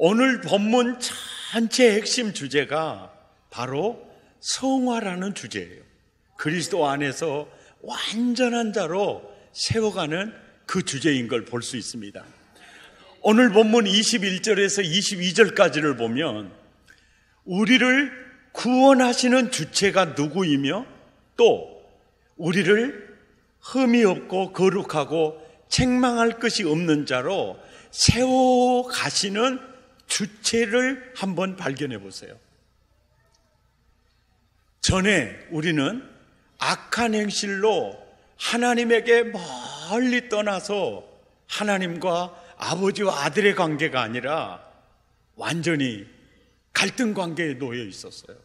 오늘 본문 전체 핵심 주제가 바로 성화라는 주제예요. 그리스도 안에서 완전한 자로 세워가는 그 주제인 걸 볼 수 있습니다. 오늘 본문 21절에서 22절까지를 보면 우리를 구원하시는 주체가 누구이며 또 우리를 흠이 없고 거룩하고 책망할 것이 없는 자로 세워가시는 주체를 한번 발견해 보세요. 전에 우리는 악한 행실로 하나님에게 멀리 떠나서 하나님과 아버지와 아들의 관계가 아니라 완전히 갈등 관계에 놓여 있었어요.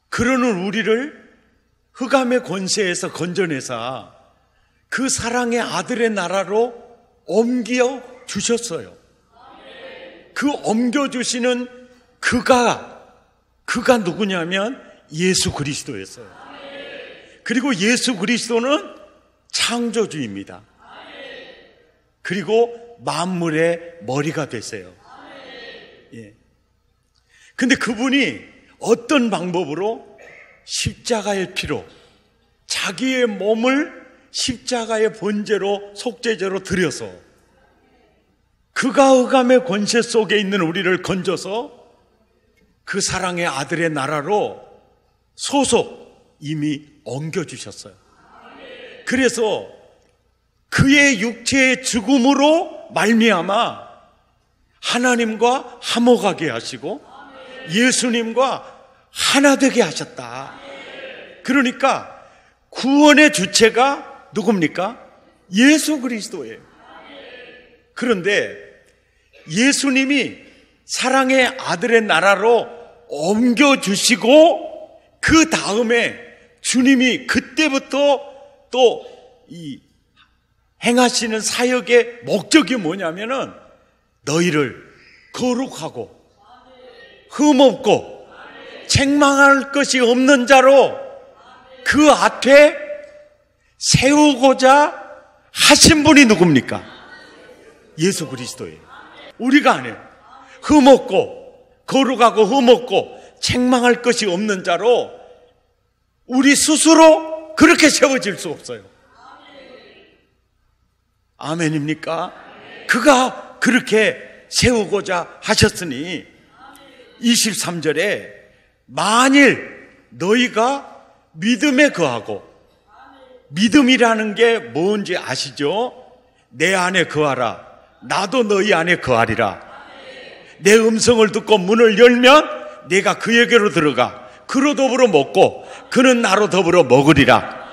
그러는 우리를 흑암의 권세에서 건져내사 그 사랑의 아들의 나라로 옮겨 주셨어요. 그 옮겨주시는 그가 누구냐면 예수 그리스도였어요. 그리고 예수 그리스도는 창조주입니다. 그리고 만물의 머리가 되세요. 예. 근데 그분이 어떤 방법으로 십자가의 피로 자기의 몸을 십자가의 번제로 속죄제로 드려서 그가 흑암의 권세 속에 있는 우리를 건져서 그 사랑의 아들의 나라로 소속 이미 옮겨주셨어요. 그래서 그의 육체의 죽음으로 말미암아 하나님과 화목하게 하시고 예수님과 하나 되게 하셨다. 그러니까 구원의 주체가 누굽니까? 예수 그리스도예요. 그런데 예수님이 사랑의 아들의 나라로 옮겨주시고 그 다음에 주님이 그때부터 또 이 행하시는 사역의 목적이 뭐냐면은 너희를 거룩하고 흠없고 책망할 것이 없는 자로 그 앞에 세우고자 하신 분이 누굽니까? 예수 그리스도예요. 우리가 아니에요. 흠없고 거룩하고 흠없고 책망할 것이 없는 자로 우리 스스로 그렇게 세워질 수 없어요. 아멘입니까? 그가 그렇게 세우고자 하셨으니 23절에 만일 너희가 믿음에 거하고, 믿음이라는 게 뭔지 아시죠? 내 안에 거하라 나도 너희 안에 거하리라. 내 음성을 듣고 문을 열면 내가 그에게로 들어가 그로 더불어 먹고 그는 나로 더불어 먹으리라.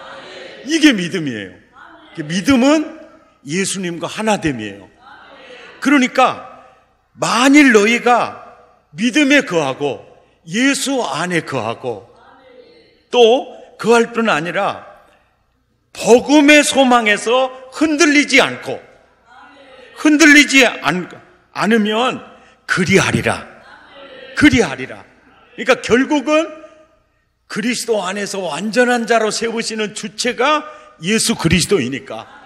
이게 믿음이에요. 믿음은 예수님과 하나됨이에요. 그러니까 만일 너희가 믿음에 거하고 예수 안에 거하고 또 거할 뿐 아니라 복음의 소망에서 흔들리지 않으면 그리하리라. 그러니까 결국은 그리스도 안에서 완전한 자로 세우시는 주체가 예수 그리스도이니까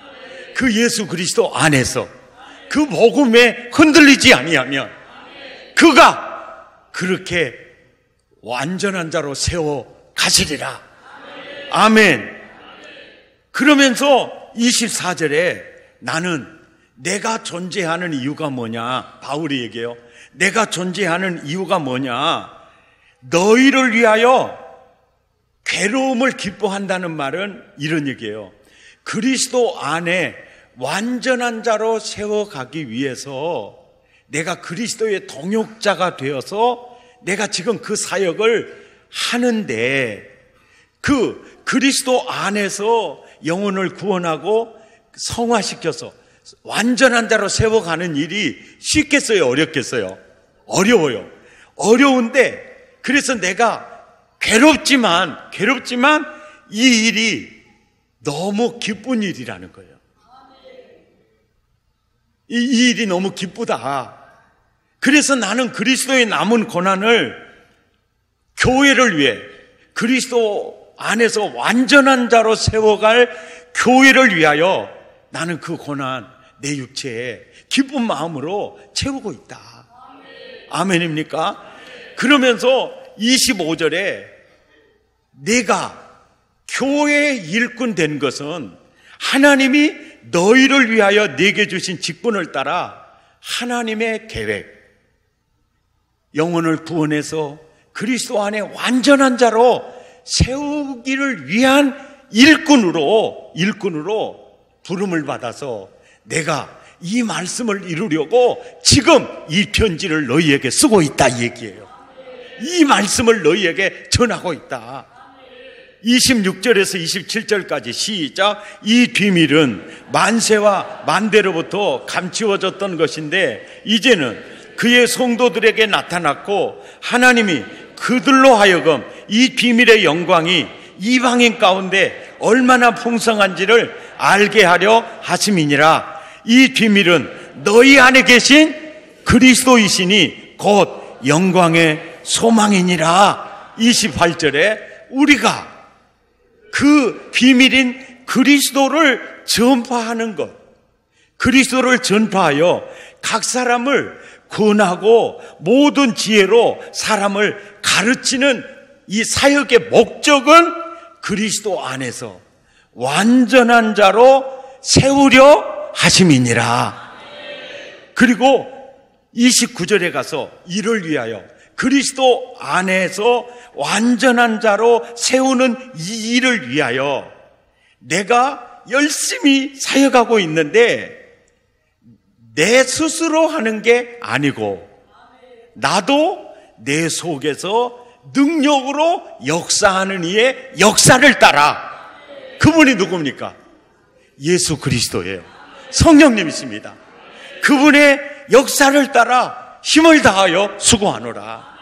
그 예수 그리스도 안에서 그 복음에 흔들리지 아니하면 그가 그렇게 완전한 자로 세워 가시리라. 아멘. 그러면서 24절에 나는 내가 존재하는 이유가 뭐냐? 바울이 얘기해요. 내가 존재하는 이유가 뭐냐? 너희를 위하여 괴로움을 기뻐한다는 말은 이런 얘기예요. 그리스도 안에 완전한 자로 세워가기 위해서 내가 그리스도의 동역자가 되어서 내가 지금 그 사역을 하는데 그 그리스도 안에서 영혼을 구원하고 성화시켜서 완전한 자로 세워가는 일이 쉽겠어요? 어렵겠어요? 어려워요. 어려운데 그래서 내가 괴롭지만 이 일이 너무 기쁜 일이라는 거예요. 이 일이 너무 기쁘다. 그래서 나는 그리스도의 남은 고난을 교회를 위해 그리스도 안에서 완전한 자로 세워갈 교회를 위하여 나는 그 고난 내 육체에 기쁜 마음으로 채우고 있다. 아멘입니까? 그러면서 25절에 내가 교회의 일꾼 된 것은 하나님이 너희를 위하여 내게 주신 직분을 따라 하나님의 계획, 영혼을 구원해서 그리스도 안에 완전한 자로 세우기를 위한 일꾼으로 부름을 받아서 내가 이 말씀을 이루려고 지금 이 편지를 너희에게 쓰고 있다 이 얘기예요. 이 말씀을 너희에게 전하고 있다. 26절에서 27절까지 시작. 이 비밀은 만세와 만대로부터 감추어졌던 것인데 이제는 그의 성도들에게 나타났고 하나님이 그들로 하여금 이 비밀의 영광이 이방인 가운데 얼마나 풍성한지를 알게 하려 하심이니라. 이 비밀은 너희 안에 계신 그리스도이시니 곧 영광의 소망이니라. 28절에 우리가 그 비밀인 그리스도를 전파하는 것, 그리스도를 전파하여 각 사람을 권하고 모든 지혜로 사람을 가르치는 이 사역의 목적은 그리스도 안에서 완전한 자로 세우려 하심이니라. 그리고 29절에 가서 이를 위하여 그리스도 안에서 완전한 자로 세우는 이 일을 위하여 내가 열심히 사역하고 있는데 내 스스로 하는 게 아니고 나도 내 속에서 능력으로 역사하는 이의 역사를 따라. 그분이 누굽니까? 예수 그리스도예요. 성령님이십니다. 그분의 역사를 따라 힘을 다하여 수고하노라.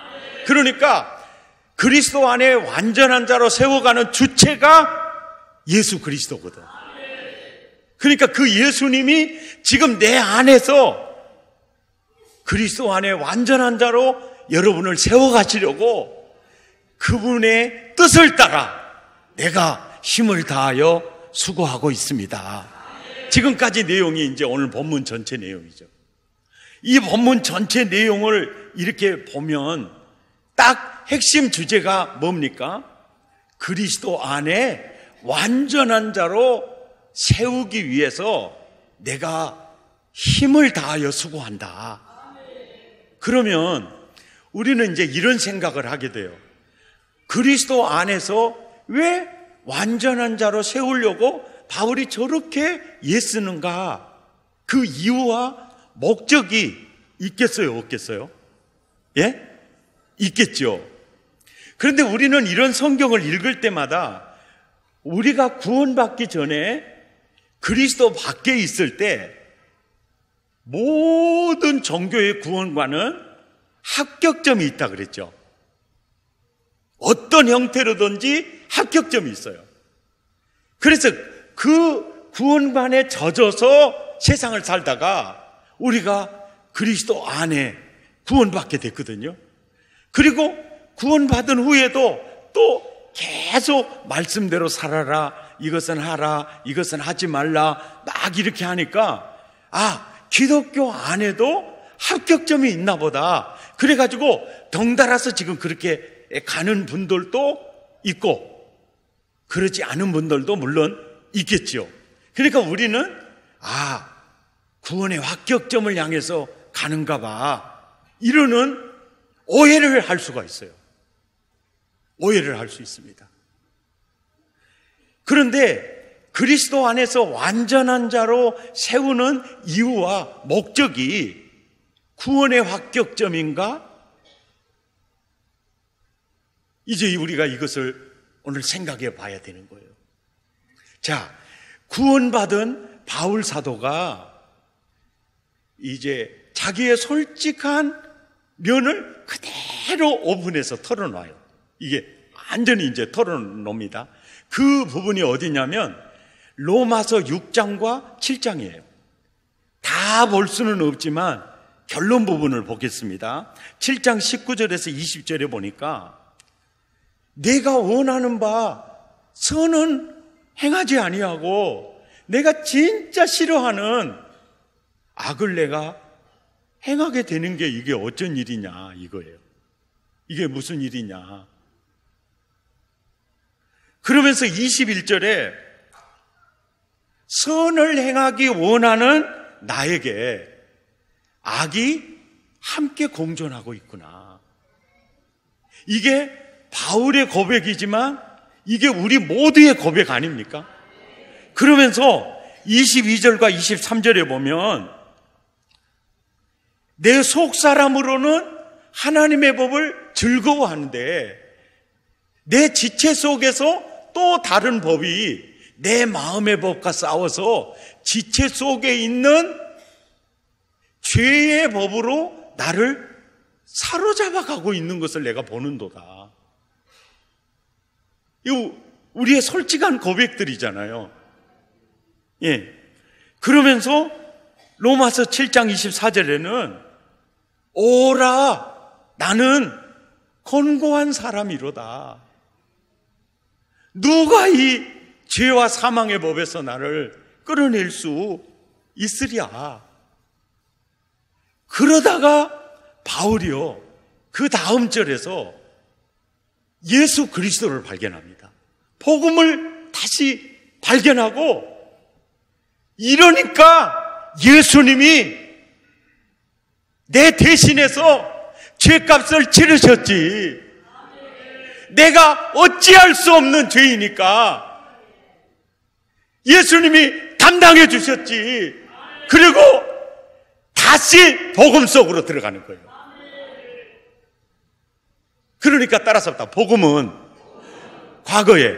그러니까 그리스도 안에 완전한 자로 세워가는 주체가 예수 그리스도거든. 그러니까 그 예수님이 지금 내 안에서 그리스도 안에 완전한 자로 여러분을 세워가시려고 그분의 뜻을 따라 내가 힘을 다하여 수고하고 있습니다. 지금까지 내용이 이제 오늘 본문 전체 내용이죠. 이 본문 전체 내용을 이렇게 보면 딱 핵심 주제가 뭡니까? 그리스도 안에 완전한 자로 세우기 위해서 내가 힘을 다하여 수고한다. 그러면 우리는 이제 이런 생각을 하게 돼요. 그리스도 안에서 왜 완전한 자로 세우려고 바울이 저렇게 애쓰는가? 그 이유와 목적이 있겠어요, 없겠어요? 예? 있겠죠. 그런데 우리는 이런 성경을 읽을 때마다 우리가 구원받기 전에 그리스도 밖에 있을 때 모든 종교의 구원과는 합격점이 있다 그랬죠. 어떤 형태로든지 합격점이 있어요. 그래서 그 구원관에 젖어서 세상을 살다가 우리가 그리스도 안에 구원받게 됐거든요. 그리고 구원받은 후에도 또 계속 말씀대로 살아라, 이것은 하라, 이것은 하지 말라 막 이렇게 하니까 기독교 안에도 합격점이 있나 보다. 그래가지고 덩달아서 지금 그렇게 가는 분들도 있고 그렇지 않은 분들도 물론 있겠죠. 그러니까 우리는 구원의 합격점을 향해서 가는가 봐 이러는 오해를 할 수가 있어요. 오해를 할 수 있습니다. 그런데 그리스도 안에서 완전한 자로 세우는 이유와 목적이 구원의 합격점인가? 이제 우리가 이것을 오늘 생각해 봐야 되는 거예요. 자, 구원받은 바울 사도가 이제 자기의 솔직한 면을 그대로 오픈해서 털어놔요. 이게 완전히 이제 털어놓습니다. 그 부분이 어디냐면 로마서 6장과 7장이에요. 다 볼 수는 없지만 결론 부분을 보겠습니다. 7장 19절에서 20절에 보니까 내가 원하는 바 선은 행하지 아니하고 내가 진짜 싫어하는 악을 내가 행하게 되는 게 이게 어쩐 일이냐 이거예요. 이게 무슨 일이냐. 그러면서 21절에 선을 행하기 원하는 나에게 악이 함께 공존하고 있구나. 이게 바울의 고백이지만 이게 우리 모두의 고백 아닙니까? 그러면서 22절과 23절에 보면 내 속사람으로는 하나님의 법을 즐거워하는데 내 지체 속에서 또 다른 법이 내 마음의 법과 싸워서 지체 속에 있는 죄의 법으로 나를 사로잡아 가고 있는 것을 내가 보는도다. 이거 우리의 솔직한 고백들이잖아요. 예. 그러면서 로마서 7장 24절에는 오라 나는 권고한 사람이로다. 누가 이 죄와 사망의 법에서 나를 끌어낼 수 있으랴. 그러다가 바울이요 그 다음 절에서 예수 그리스도를 발견합니다. 복음을 다시 발견하고 이러니까 예수님이 내 대신해서 죄값을 치르셨지. 내가 어찌할 수 없는 죄이니까 예수님이 담당해 주셨지. 그리고 다시 복음 속으로 들어가는 거예요. 그러니까 따라서 복음은 과거에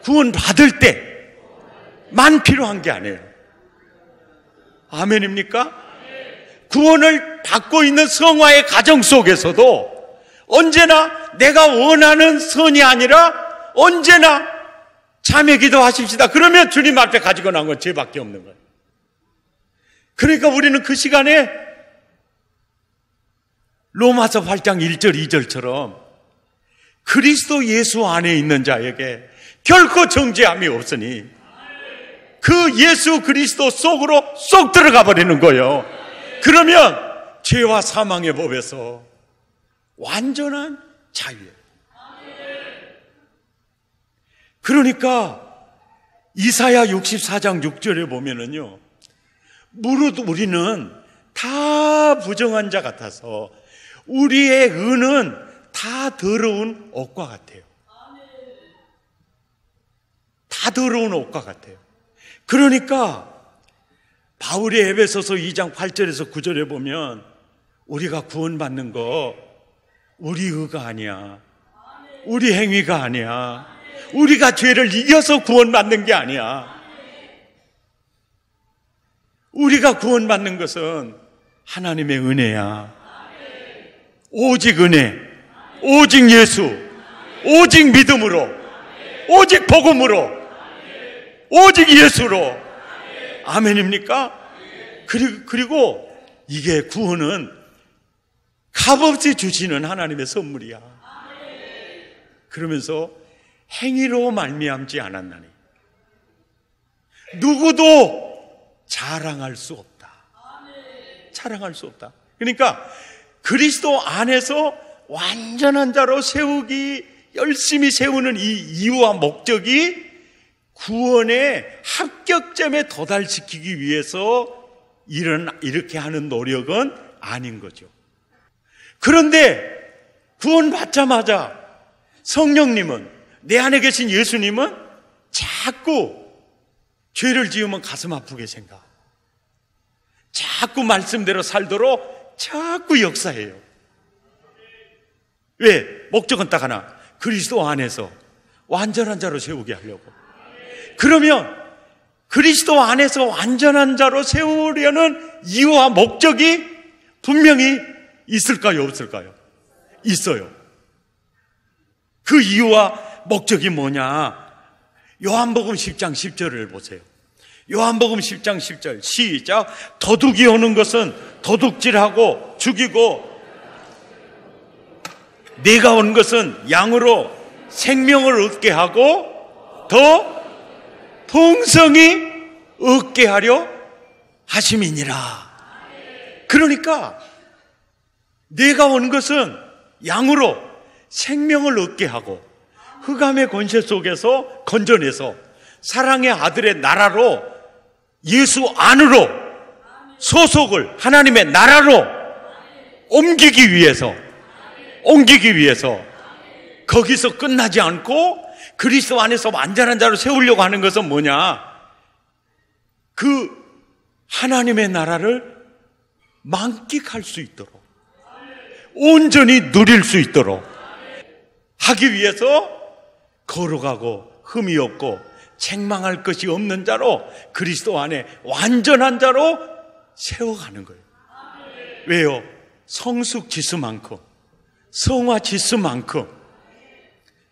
구원받을 때만 필요한 게 아니에요. 아멘입니까? 구원을 받고 있는 성화의 가정 속에서도 언제나 내가 원하는 선이 아니라 언제나 자매 기도하십시다. 그러면 주님 앞에 가지고 나온 건 죄밖에 없는 거예요. 그러니까 우리는 그 시간에 로마서 8장 1절 2절처럼 그리스도 예수 안에 있는 자에게 결코 정죄함이 없으니 그 예수 그리스도 속으로 쏙 들어가 버리는 거예요. 그러면 죄와 사망의 법에서 완전한 자유예요. 그러니까 이사야 64장 6절에 보면은요, 무릇 우리는 다 부정한 자 같아서 우리의 의는 다 더러운 옷과 같아요. 다 더러운 옷과 같아요. 그러니까 바울의 에베소서 2장 8절에서 9절에 보면 우리가 구원받는 거 우리 의가 아니야. 우리 행위가 아니야. 우리가 죄를 이겨서 구원받는 게 아니야. 우리가 구원받는 것은 하나님의 은혜야. 오직 은혜, 오직 예수, 오직 믿음으로, 오직 복음으로, 오직 예수로. 아멘입니까? 그리고 이게 구원은 값없이 주시는 하나님의 선물이야. 그러면서 행위로 말미암지 않았나니 누구도 자랑할 수 없다. 자랑할 수 없다. 그러니까 그리스도 안에서 완전한 자로 세우기, 열심히 세우는 이 이유와 목적이 구원의 합격점에 도달시키기 위해서 이렇게 하는 노력은 아닌 거죠. 그런데 구원받자마자 성령님은, 내 안에 계신 예수님은 자꾸 죄를 지으면 가슴 아프게 생각, 자꾸 말씀대로 살도록 자꾸 역사해요. 왜? 목적은 딱 하나, 그리스도 안에서 완전한 자로 세우게 하려고. 그러면 그리스도 안에서 완전한 자로 세우려는 이유와 목적이 분명히 있을까요? 없을까요? 있어요. 그 이유와 목적이 뭐냐? 요한복음 10장 10절을 보세요. 요한복음 10장 10절 시작. 도둑이 오는 것은 도둑질하고 죽이고, 내가 온 것은 양으로 생명을 얻게 하고 더 풍성히 얻게 하려 하심이니라. 그러니까 내가 온 것은 양으로 생명을 얻게 하고 흑암의 권세 속에서 건져내서 사랑의 아들의 나라로, 예수 안으로 소속을 하나님의 나라로 옮기기 위해서 거기서 끝나지 않고 그리스도 안에서 완전한 자로 세우려고 하는 것은 뭐냐? 그 하나님의 나라를 만끽할 수 있도록, 온전히 누릴 수 있도록 하기 위해서 거룩하고 흠이 없고 책망할 것이 없는 자로, 그리스도 안에 완전한 자로 세워가는 거예요. 왜요? 성숙 지수만큼, 성화 지수만큼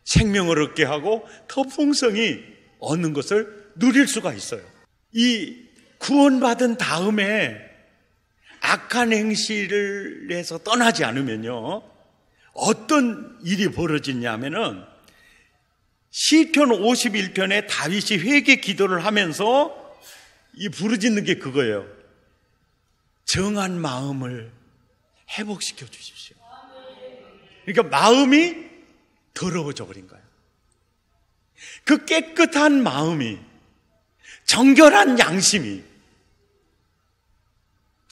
생명을 얻게 하고 더 풍성히 얻는 것을 누릴 수가 있어요. 이 구원받은 다음에 악한 행실을 해서 떠나지 않으면요, 어떤 일이 벌어지냐면은 시편 51편에 다윗이 회개 기도를 하면서 이 부르짖는 게 그거예요. 정한 마음을 회복시켜 주십시오. 그러니까 마음이 더러워져 버린 거예요. 그 깨끗한 마음이, 정결한 양심이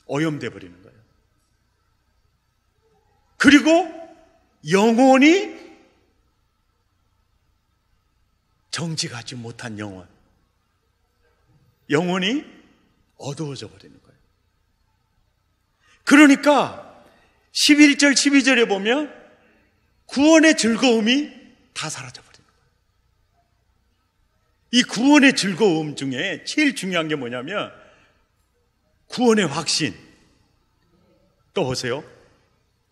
오염돼 버리는 거예요. 그리고 영혼이 정직하지 못한 영혼이 어두워져 버리는 거예요. 그러니까 11절 12절에 보면 구원의 즐거움이 다 사라져 버리는 거예요. 이 구원의 즐거움 중에 제일 중요한 게 뭐냐면 구원의 확신. 또 보세요.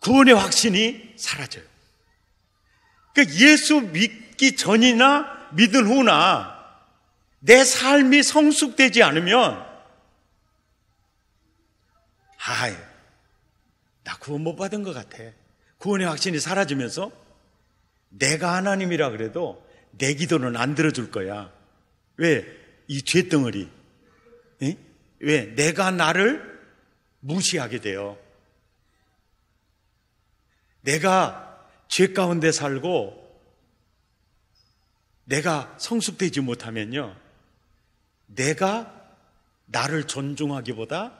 구원의 확신이 사라져요. 그러니까 예수 믿기 전이나 믿은 후나 내 삶이 성숙되지 않으면, 나 구원 못 받은 것 같아. 구원의 확신이 사라지면서 내가 하나님이라 그래도 내 기도는 안 들어줄 거야. 왜? 이 죄덩어리. 왜? 내가 나를 무시하게 돼요. 내가 죄 가운데 살고 내가 성숙되지 못하면요, 내가 나를 존중하기보다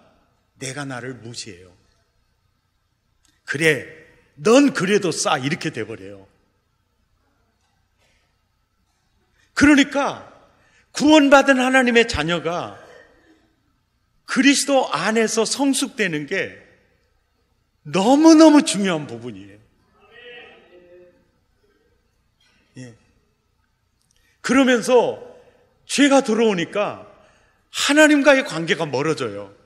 내가 나를 무시해요. 그래, 넌 그래도 싸, 이렇게 돼버려요. 그러니까 구원받은 하나님의 자녀가 그리스도 안에서 성숙되는 게 너무너무 중요한 부분이에요. 예. 그러면서 죄가 들어오니까 하나님과의 관계가 멀어져요.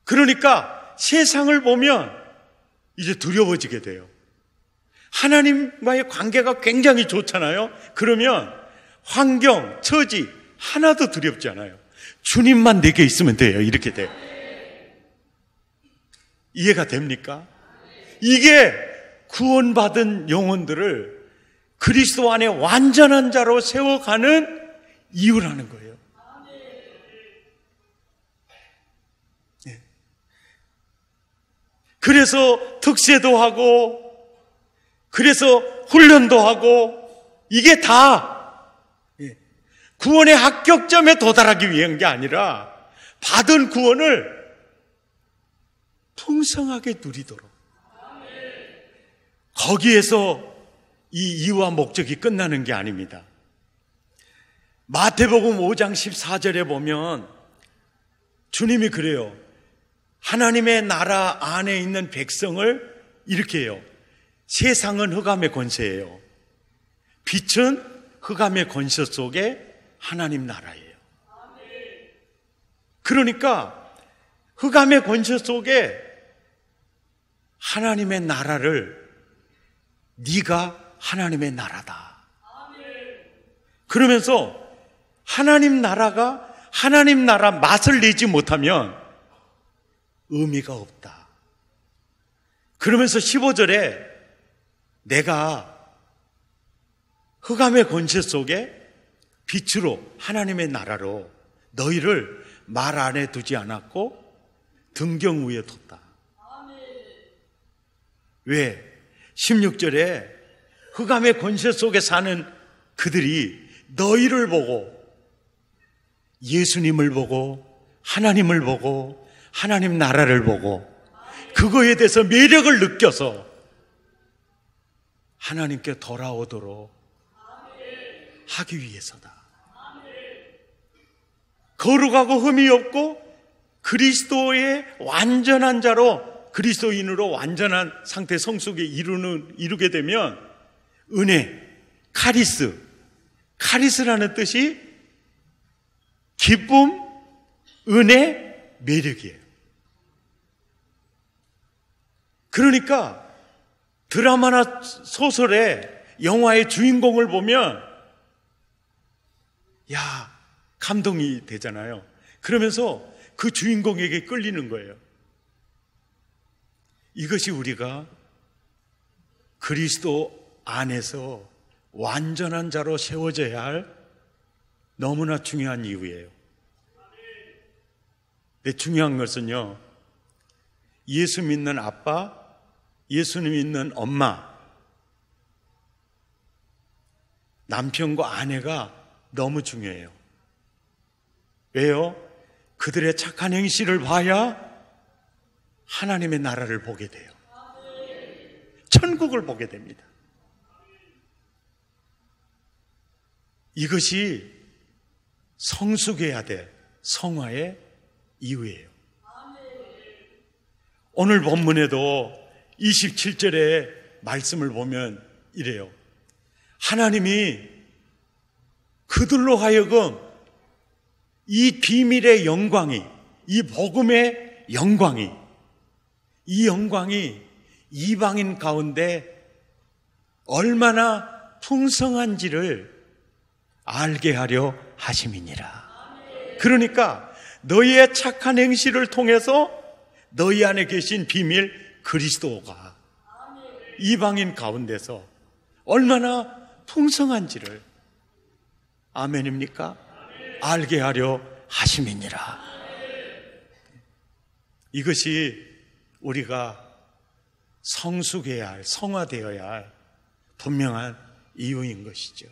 그러니까 세상을 보면 이제 두려워지게 돼요. 하나님과의 관계가 굉장히 좋잖아요. 그러면 환경, 처지 하나도 두렵지 않아요. 주님만 내게 있으면 돼요. 이렇게 돼요. 이해가 됩니까? 이게 구원받은 영혼들을 그리스도 안에 완전한 자로 세워가는 이유라는 거예요. 네. 그래서 특세도 하고, 그래서 훈련도 하고, 이게 다 구원의 합격점에 도달하기 위한 게 아니라 받은 구원을 풍성하게 누리도록, 거기에서 이 이유와 목적이 끝나는 게 아닙니다. 마태복음 5장 14절에 보면 주님이 그래요. 하나님의 나라 안에 있는 백성을 이렇게 해요. 세상은 흑암의 권세예요. 빛은 흑암의 권세 속에 하나님 나라예요. 그러니까 흑암의 권세 속에 하나님의 나라를, 네가 하나님의 나라다. 그러면서 하나님 나라가 하나님 나라 맛을 내지 못하면 의미가 없다. 그러면서 15절에 내가 흑암의 권세 속에 빛으로 하나님의 나라로 너희를 말 안에 두지 않았고 등경 위에 뒀다. 왜? 16절에 흑암의 권세 속에 사는 그들이 너희를 보고 예수님을 보고 하나님을 보고 하나님 나라를 보고 그거에 대해서 매력을 느껴서 하나님께 돌아오도록 하기 위해서다. 거룩하고 흠이 없고 그리스도의 완전한 자로, 그리스도인으로 완전한 상태 성숙에 이루게 되면 은혜, 카리스라는 뜻이 기쁨, 은혜, 매력이에요. 그러니까 드라마나 소설의 영화의 주인공을 보면 감동이 되잖아요. 그러면서 그 주인공에게 끌리는 거예요. 이것이 우리가 그리스도 안에서 완전한 자로 세워져야 할 너무나 중요한 이유예요. 근데 중요한 것은요, 예수 믿는 아빠, 예수님 믿는 엄마, 남편과 아내가 너무 중요해요. 왜요? 그들의 착한 행실을 봐야 하나님의 나라를 보게 돼요. 천국을 보게 됩니다. 이것이 성숙해야 될 성화의 이유예요. 오늘 본문에도 27절의 말씀을 보면 이래요. 하나님이 그들로 하여금 이 비밀의 영광이, 이 복음의 영광이, 이 영광이 이방인 가운데 얼마나 풍성한지를 알게 하려 하심이니라. 그러니까 너희의 착한 행실을 통해서 너희 안에 계신 비밀 그리스도가 이방인 가운데서 얼마나 풍성한지를, 아멘입니까? 알게 하려 하심이니라. 이것이 우리가 성숙해야 할, 성화되어야 할 분명한 이유인 것이죠.